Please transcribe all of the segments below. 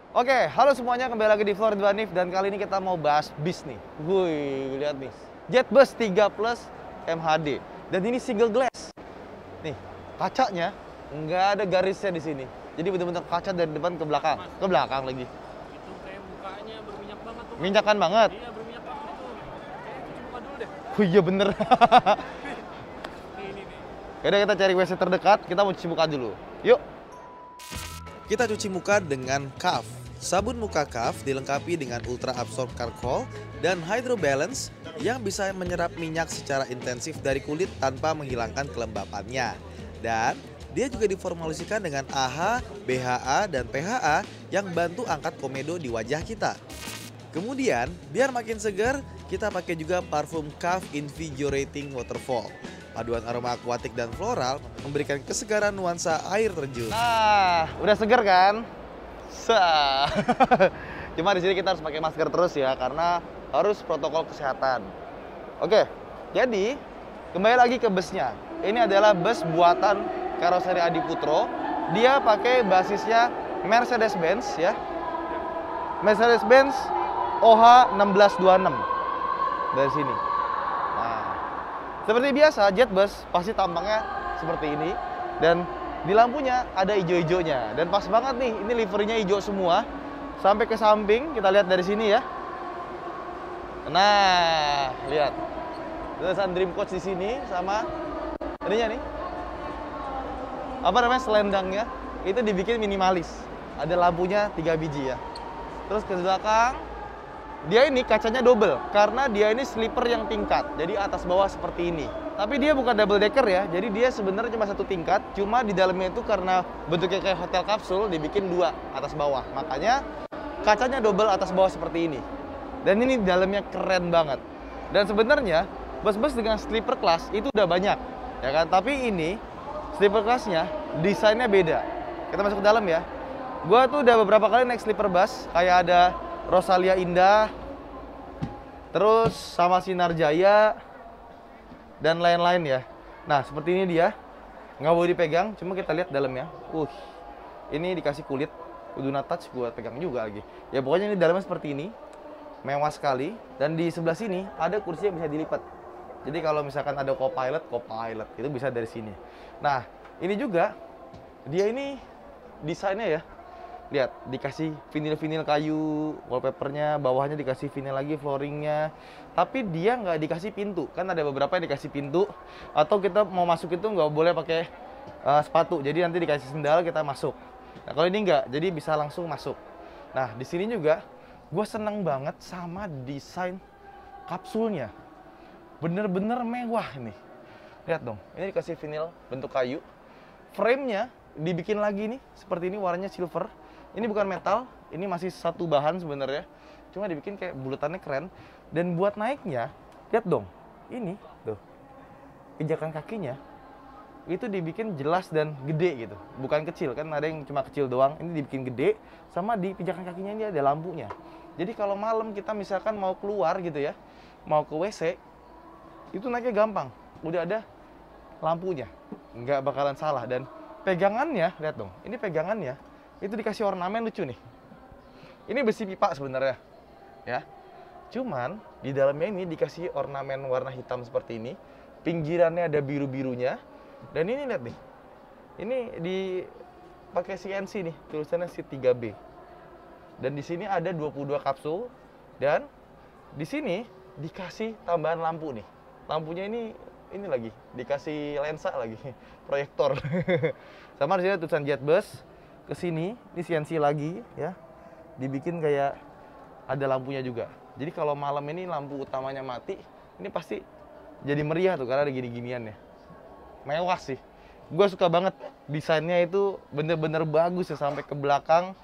Oke, halo semuanya, kembali lagi di Floor Dwanif dan kali ini kita mau bahas bis nih. Wih, lihat nih. Jetbus 3 Plus MHD. Dan ini single glass. Nih, kacanya nggak ada garisnya di sini. Jadi benar-benar kaca dari depan ke belakang. Ke belakang lagi. Itu kayak mukanya berminyak banget tuh. Minyakan banget. Iya, berminyak banget itu. Kayak cuci muka dulu deh. Oh iya bener. Ini nih. Yaudah kita cari WC terdekat, kita mau cuci muka dulu. Yuk. Kita cuci muka dengan KAF. Sabun muka KAF dilengkapi dengan Ultra Absorb Charcoal dan Hydro Balance yang bisa menyerap minyak secara intensif dari kulit tanpa menghilangkan kelembapannya. Dan dia juga diformulasikan dengan AHA, BHA, dan PHA yang bantu angkat komedo di wajah kita. Kemudian, biar makin segar, kita pakai juga parfum KAF Invigorating Waterfall. Paduan aroma akuatik dan floral memberikan kesegaran nuansa air terjun. Nah, udah seger kan? Sah. Cuma di sini kita harus pakai masker terus ya karena harus protokol kesehatan. Oke, jadi kembali lagi ke busnya. Ini adalah bus buatan karoseri Adi Putro. Dia pakai basisnya Mercedes-Benz ya. Mercedes-Benz OH 1626 dari sini. Nah, seperti biasa Jetbus pasti tampangnya seperti ini dan di lampunya ada hijau-hijaunya dan pas banget nih, ini liverynya hijau semua sampai ke samping. Kita lihat dari sini ya. Nah, lihat tulisan Dream Coach di sini sama ininya nih. Apa namanya, selendangnya itu dibikin minimalis. Ada lampunya 3 biji ya. Terus ke belakang dia ini kacanya double karena dia ini sleeper yang tingkat. Jadi atas bawah seperti ini. Tapi dia bukan double decker ya. Jadi dia sebenarnya cuma satu tingkat. Cuma di dalamnya itu karena bentuknya kayak hotel kapsul dibikin 2 atas bawah. Makanya kacanya double atas bawah seperti ini. Dan ini di dalamnya keren banget. Dan sebenarnya bus-bus dengan sleeper class itu udah banyak, ya kan? Tapi ini sleeper classnya desainnya beda. Kita masuk ke dalam ya. Gua tuh udah beberapa kali naik sleeper bus, kayak ada Rosalia Indah, terus sama Sinar Jaya, dan lain-lain ya. Nah, seperti ini dia. Nggak boleh dipegang, cuma kita lihat dalamnya. Ini dikasih kulit, kudu touch buat pegang juga lagi. Ya pokoknya ini dalamnya seperti ini. Mewah sekali. Dan di sebelah sini ada kursi yang bisa dilipat. Jadi kalau misalkan ada co-pilot itu bisa dari sini. Nah, ini juga dia ini desainnya ya. Lihat, dikasih vinil-vinil kayu, wallpapernya, bawahnya dikasih vinil lagi, flooringnya. Tapi dia nggak dikasih pintu. Kan ada beberapa yang dikasih pintu. Atau kita mau masuk itu nggak boleh pakai sepatu. Jadi nanti dikasih sendal, kita masuk. Nah, kalau ini nggak, jadi bisa langsung masuk. Nah, di sini juga gue seneng banget sama desain kapsulnya. Bener-bener mewah ini. Lihat dong, ini dikasih vinil bentuk kayu. Frame-nya dibikin lagi nih, seperti ini, warnanya silver. Ini bukan metal, ini masih satu bahan sebenarnya. Cuma dibikin kayak bulatannya keren. Dan buat naiknya, lihat dong, ini tuh, pijakan kakinya itu dibikin jelas dan gede gitu. Bukan kecil, kan ada yang cuma kecil doang. Ini dibikin gede, sama di pijakan kakinya ini ada lampunya. Jadi kalau malam kita misalkan mau keluar gitu ya, mau ke WC, itu naiknya gampang. Udah ada lampunya, nggak bakalan salah. Dan pegangannya, lihat dong, ini pegangannya itu dikasih ornamen lucu nih. Ini besi pipa sebenarnya, ya. Cuman di dalamnya ini dikasih ornamen warna hitam seperti ini. Pinggirannya ada biru-birunya. Dan ini lihat nih, ini dipakai CNC nih, tulisannya C3B. Dan di sini ada 22 kapsul. Dan di sini dikasih tambahan lampu nih. Lampunya ini lagi dikasih lensa lagi, proyektor. Sama di sini tulisan Jetbus. Ke sini, ini CNC lagi ya. Dibikin kayak ada lampunya juga. Jadi kalau malam ini lampu utamanya mati, ini pasti jadi meriah tuh karena ada gini-ginian ya. Mewah sih. Gue suka banget desainnya, itu bener-bener bagus ya, sampai ke belakang,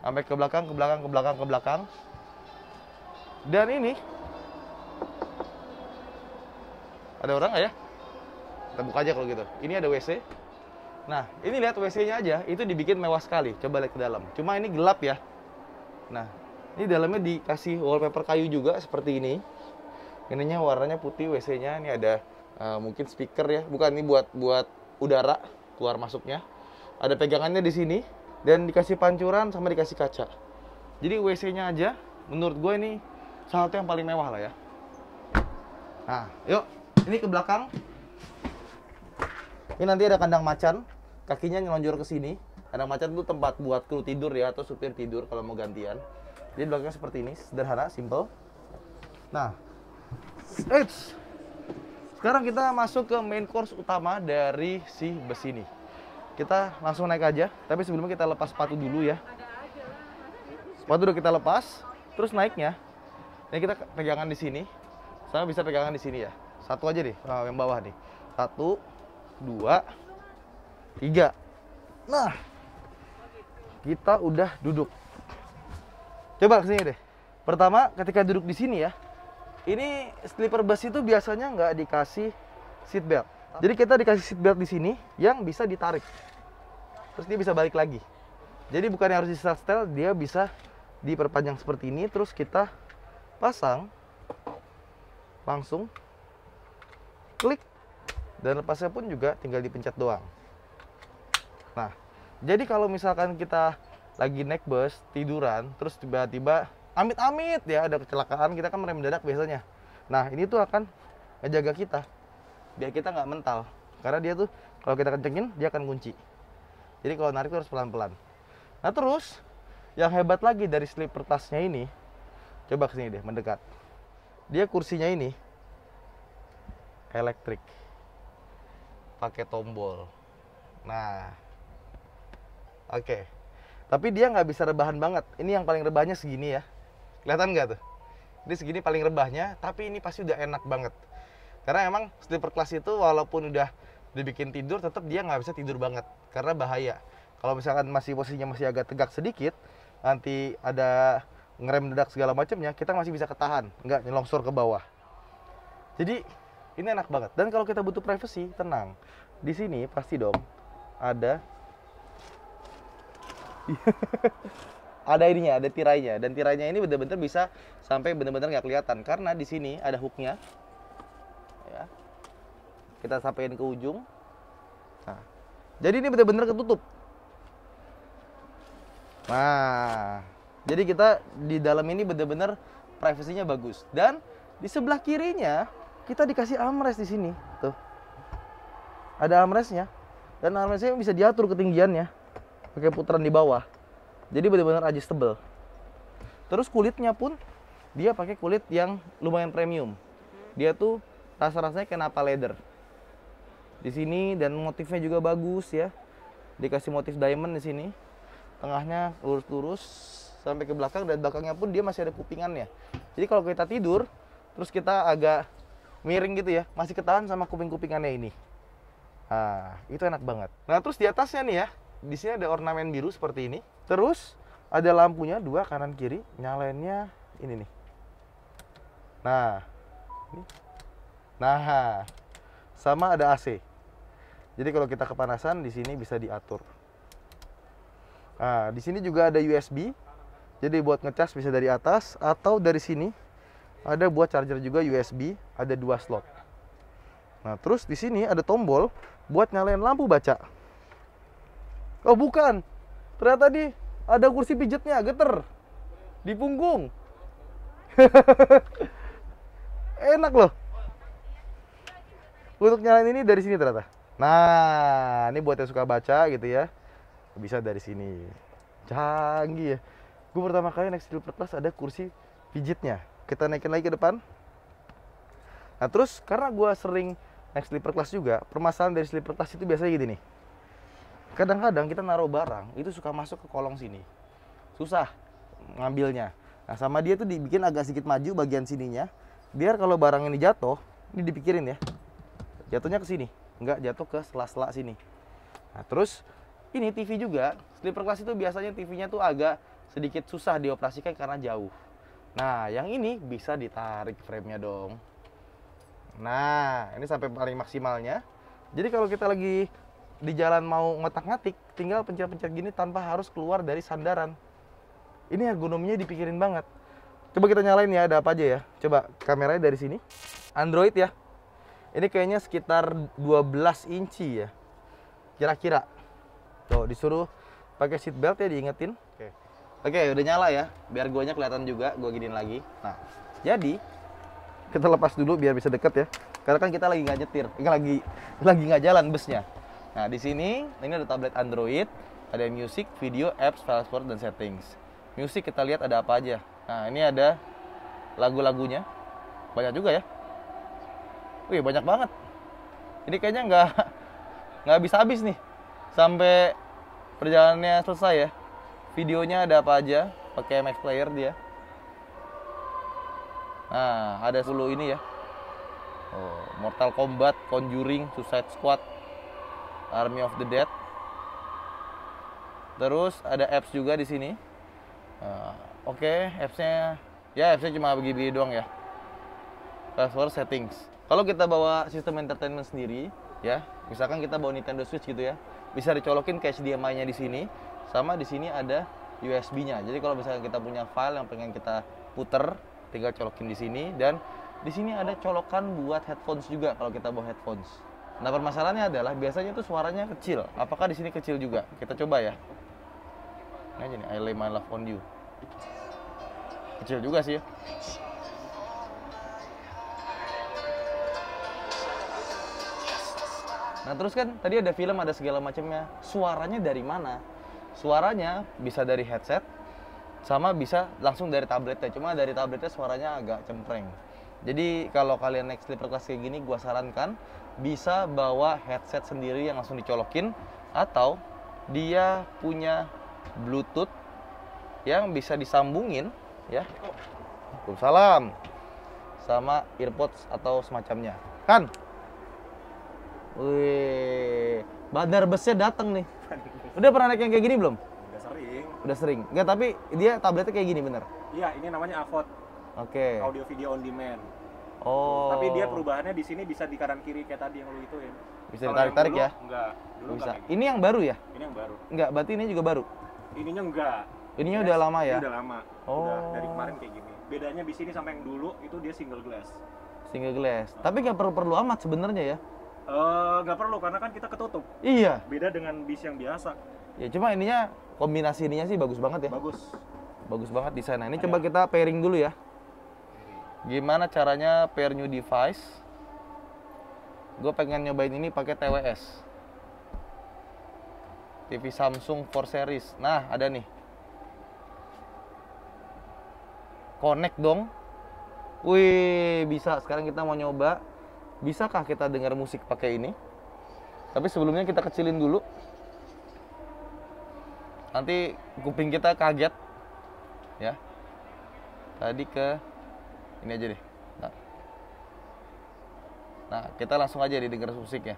ke belakang. Dan ini ada orang nggak ya? Kita buka aja kalau gitu. Ini ada WC. Nah, ini lihat WC-nya aja, itu dibikin mewah sekali. Coba lihat ke dalam. Cuma ini gelap ya. Nah, ini dalamnya dikasih wallpaper kayu juga seperti ini. Ininya warnanya putih, WC-nya. Ini ada mungkin speaker ya. Bukan, ini buat udara keluar masuknya. Ada pegangannya di sini dan dikasih pancuran sama dikasih kaca. Jadi WC-nya aja menurut gue ini salah satu yang paling mewah lah ya. Nah, yuk, ini ke belakang. Ini nanti ada kandang macan, kakinya nyelonjor ke sini. Kandang macan itu tempat buat kru tidur ya, atau supir tidur kalau mau gantian. Jadi belakangnya seperti ini, sederhana, simple. Nah, sekarang kita masuk ke main course utama dari si bus ini. Kita langsung naik aja, tapi sebelumnya kita lepas sepatu dulu ya. Sepatu udah kita lepas, terus naiknya. Ini kita pegangan di sini, sama bisa pegangan di sini ya. Satu aja deh, yang bawah nih. 1, 2, 3. Nah, kita udah duduk. Coba kesini deh. Pertama, ketika duduk di sini ya, ini sleeper bus itu biasanya nggak dikasih seat belt. Jadi kita dikasih seat belt di sini yang bisa ditarik. Terus dia bisa balik lagi. Jadi bukan yang harus di setel, dia bisa diperpanjang seperti ini. Terus kita pasang, langsung klik, dan lepasnya pun juga tinggal dipencet doang. Nah, jadi kalau misalkan kita lagi naik bus, tiduran, terus tiba-tiba amit-amit ya ada kecelakaan, kita kan merem mendadak biasanya. Nah, ini tuh akan ngejaga kita biar kita nggak mental, karena dia tuh kalau kita kencengin dia akan kunci. Jadi kalau narik tuh harus pelan-pelan. Nah, terus yang hebat lagi dari sleeper class-nya ini, coba kesini deh, mendekat. Dia kursinya ini elektrik, pakai tombol. Nah, oke. Tapi dia nggak bisa rebahan banget. Ini yang paling rebahnya segini ya. Kelihatan nggak tuh? Ini segini paling rebahnya, tapi ini pasti udah enak banget. Karena emang sleeper class itu walaupun udah dibikin tidur, tetap dia nggak bisa tidur banget. Karena bahaya. Kalau misalkan masih posisinya masih agak tegak sedikit, nanti ada ngerem mendadak segala macamnya, kita masih bisa ketahan, nggak nyelongsor ke bawah. Jadi ini enak banget. Dan kalau kita butuh privacy, tenang. Di sini pasti dong ada ada ininya, ada tirainya, dan tirainya ini benar-benar bisa sampai benar-benar nggak kelihatan karena di sini ada hooknya. Ya. Kita sampein ke ujung. Nah, jadi ini benar-benar ketutup. Nah, jadi kita di dalam ini benar-benar privasinya bagus. Dan di sebelah kirinya kita dikasih armrest di sini, tuh. Ada armrestnya, dan armrestnya bisa diatur ketinggiannya pakai putaran di bawah. Jadi benar-benar adjustable. Terus kulitnya pun dia pakai kulit yang lumayan premium. Dia tuh rasa-rasanya kayak nappa leather. Di sini dan motifnya juga bagus ya. Dikasih motif diamond di sini. Tengahnya lurus-lurus sampai ke belakang, dan belakangnya pun dia masih ada kupingannya. Jadi kalau kita tidur terus kita agak miring gitu ya, masih ketahan sama kuping-kupingannya ini. Nah, itu enak banget. Nah, terus di atasnya nih ya, di sini ada ornamen biru seperti ini. Terus ada lampunya dua kanan kiri, nyalainnya ini nih. Nah, ini. Nah, sama ada AC. Jadi kalau kita kepanasan di sini bisa diatur. Nah, di sini juga ada USB. Jadi buat ngecas bisa dari atas atau dari sini. Ada buat charger juga USB, ada 2 slot. Nah, terus di sini ada tombol buat nyalain lampu baca. Oh, bukan. Ternyata tadi ada kursi pijatnya, geter. Di punggung. Enak loh. Untuk nyalain ini dari sini ternyata. Nah, ini buat yang suka baca gitu ya. Bisa dari sini. Canggih ya. Gue pertama kali naik sleeper class ada kursi pijitnya. Kita naikin lagi ke depan. Nah, terus karena gue sering naik sleeper class juga, permasalahan dari sleeper class itu biasanya gini nih. Kadang-kadang kita naruh barang, itu suka masuk ke kolong sini. Susah ngambilnya. Nah, sama dia tuh dibikin agak sedikit maju bagian sininya. Biar kalau barang ini jatuh, ini dipikirin ya. Jatuhnya ke sini, nggak jatuh ke sela-sela sini. Nah, terus ini TV juga. Sleeper class itu biasanya TV-nya tuh agak sedikit susah dioperasikan karena jauh. Nah, yang ini bisa ditarik frame-nya dong. Nah, ini sampai paling maksimalnya. Jadi kalau kita lagi di jalan mau ngotak-ngatik, tinggal pencet-pencet gini tanpa harus keluar dari sandaran. Ini ergonominya dipikirin banget. Coba kita nyalain ya, ada apa aja ya. Coba kameranya dari sini. Android ya. Ini kayaknya sekitar 12 inci ya. Kira-kira. Tuh, disuruh pakai seat belt ya, diingetin. Oke. Oke, udah nyala ya. Biar guanya kelihatan juga, gua giniin lagi. Nah, jadi kita lepas dulu biar bisa deket ya. Karena kan kita lagi nggak nyetir, lagi nggak jalan busnya. Nah, di sini ini ada tablet Android, ada music, video, apps, file explorer, dan settings. Music kita lihat ada apa aja. Nah, ini ada lagu-lagunya. Banyak juga ya. Wih, banyak banget. Ini kayaknya nggak habis-habis nih sampai perjalanannya selesai ya. Videonya ada apa aja, pakai MX Player dia. Nah, ada 10 ini ya. Oh, Mortal Kombat, Conjuring, Suicide Squad, Army of the Dead. Terus ada apps juga di sini. Oke, appsnya cuma begini doang ya. Password settings. Kalau kita bawa sistem entertainment sendiri, ya, misalkan kita bawa Nintendo Switch gitu ya, bisa dicolokin ke HDMI-nya di sini, sama di sini ada USB-nya. Jadi kalau misalkan kita punya file yang pengen kita puter, tinggal colokin di sini, dan di sini ada colokan buat headphones juga kalau kita bawa headphones. Nah, permasalahannya adalah biasanya tuh suaranya kecil. Apakah di sini kecil juga? Kita coba ya. Ini aja nih, I Lay My Love on You. Kecil juga sih ya. Nah, terus kan tadi ada film, ada segala macamnya. Suaranya dari mana? Suaranya bisa dari headset, sama bisa langsung dari tabletnya. Cuma dari tabletnya suaranya agak cempreng. Jadi kalau kalian naik sleeper class kayak gini, gua sarankan bisa bawa headset sendiri yang langsung dicolokin, atau dia punya Bluetooth yang bisa disambungin ya. Waalaikumsalam. Sama earpods atau semacamnya. Kan? Wih, bandar busnya datang nih. Udah pernah naik yang kayak gini belum? Udah sering. Udah sering. Enggak, tapi dia tabletnya kayak gini bener. Iya, ini namanya AVOD. Oke. Audio video on demand. Oh. Tapi dia perubahannya di sini bisa di kanan kiri kayak tadi yang lu ituin. Bisa Kalau ditarik-tarik yang ya? dulu, enggak. Dulu Bisa. enggak kayak Ini yang baru ya? gitu. Ini yang baru. Enggak, berarti ini juga baru. Ininya enggak. Ininya udah lama ya? Ini udah lama. Oh. Udah dari kemarin kayak gini. Bedanya di sini sama yang dulu itu dia single glass. Single glass. Tapi nggak perlu amat sebenarnya ya? Nggak perlu karena kan kita ketutup. Iya. Beda dengan bis yang biasa. Ya cuma ininya, kombinasi ininya sih bagus banget ya. Bagus. Bagus banget desainnya. Ini coba kita pairing dulu ya. Gimana caranya pair new device? Gue pengen nyobain ini pakai TWS. TV Samsung 4 series. Nah, ada nih. Connect dong. Wih, bisa. Sekarang kita mau nyoba. Bisakah kita dengar musik pakai ini? Tapi sebelumnya kita kecilin dulu. Nanti kuping kita kaget. Ya. Tadi ke ini aja deh. Nah, kita langsung aja didengar musiknya.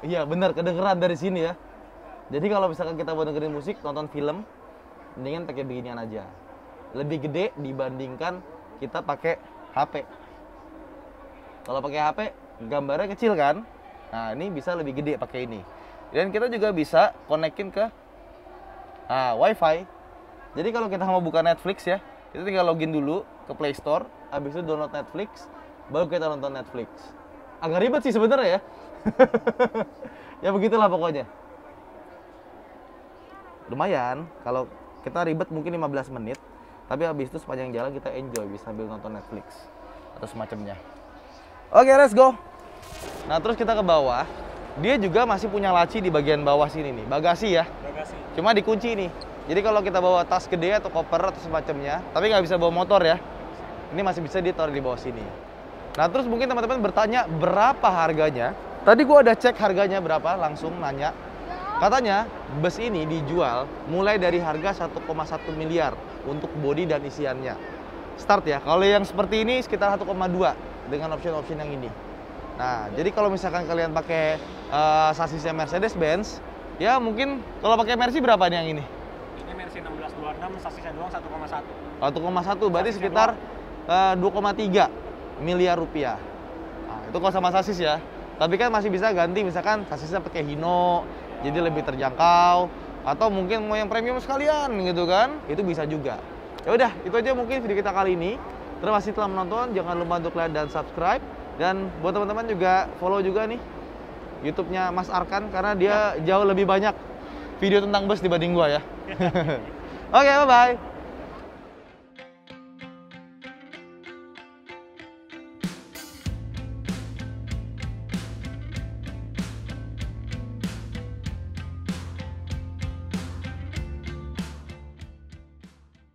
Iya, benar, kedengeran dari sini ya. Jadi kalau misalkan kita mau dengerin musik, nonton film, mendingan pakai beginian aja. Lebih gede dibandingkan kita pakai HP. Kalau pakai HP, gambarnya kecil kan? Nah, ini bisa lebih gede pakai ini. Dan kita juga bisa konekin ke Wi-Fi. Jadi kalau kita mau buka Netflix ya, kita tinggal login dulu ke Play Store, habis itu download Netflix, baru kita nonton Netflix. Agak ribet sih sebenarnya ya. Ya begitulah pokoknya. Lumayan, kalau kita ribet mungkin 15 menit, tapi habis itu sepanjang jalan kita enjoy, bisa sambil nonton Netflix atau semacamnya. Oke, let's go. Nah, terus kita ke bawah. Dia juga masih punya laci di bagian bawah sini nih, bagasi ya. Bagasi. Cuma dikunci nih. Jadi kalau kita bawa tas gede atau koper atau semacamnya, tapi nggak bisa bawa motor ya, ini masih bisa ditaruh di bawah sini. Nah, terus mungkin teman-teman bertanya berapa harganya. Tadi gua ada cek harganya berapa, langsung nanya. Katanya bus ini dijual mulai dari harga 1,1 miliar untuk bodi dan isiannya. Start ya. Kalau yang seperti ini sekitar 1,2 dengan option-option yang ini. Nah, jadi kalau misalkan kalian pakai sasisnya Mercedes-Benz, ya mungkin kalau pakai Mercy berapa nih yang ini? Ini Mercy 1626, sasisnya doang 1,1. 1,1 berarti sekitar 2,3 miliar rupiah. Nah, itu kalau sama sasis ya. Tapi kan masih bisa ganti, misalkan sasisnya pakai Hino, jadi lebih terjangkau. Atau mungkin mau yang premium sekalian gitu kan, itu bisa juga. Ya udah, itu aja mungkin video kita kali ini. Terima kasih telah menonton, jangan lupa untuk like dan subscribe. Dan buat teman-teman juga follow juga nih YouTube-nya Mas Arkan, karena dia jauh lebih banyak video tentang bus dibanding gua ya. Oke, bye-bye.